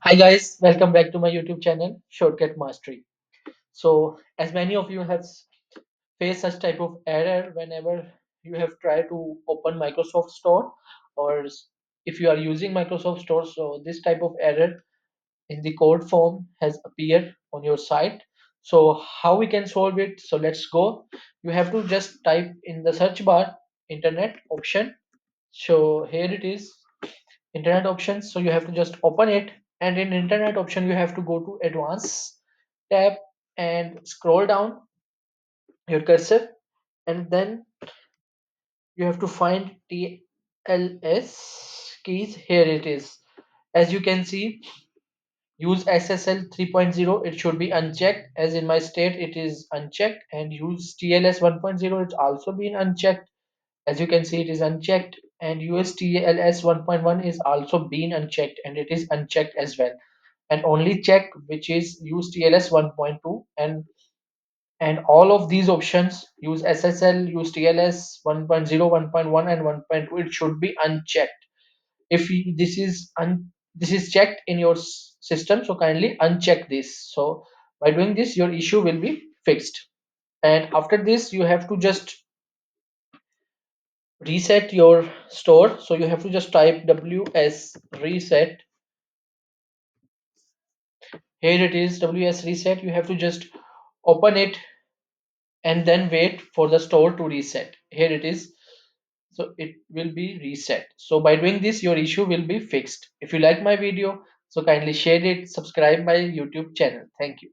Hi guys, welcome back to my YouTube channel Shortcut Mastery. So as many of you have faced such type of error whenever you have tried to open Microsoft Store or if you are using Microsoft Store, so this type of error in the code form has appeared on your site. So how we can solve it? So let's go. You have to just type in the search bar internet option. So here it is, internet options. So you have to just open it, and in internet option you have to go to advanced tab and scroll down your cursor, and then you have to find TLS keys. Here it is. As you can see, use SSL 3.0, it should be unchecked, as in my state it is unchecked, and use TLS 1.0, it's also been unchecked. As you can see, it is unchecked, and USTLS 1.1 is also been unchecked, and it is unchecked as well. And only check which is use TLS 1.2, and all of these options use SSL, use TLS 1.0, 1.1 and 1.2, it should be unchecked. If this is checked in your system, so kindly uncheck this. So by doing this your issue will be fixed. And after this you have to just reset your store. So you have to just type ws reset. Here it is, ws reset. You have to just open it and then wait for the store to reset. Here it is. So it will be reset. So by doing this your issue will be fixed. If you like my video, so kindly share it, subscribe my YouTube channel. Thank you.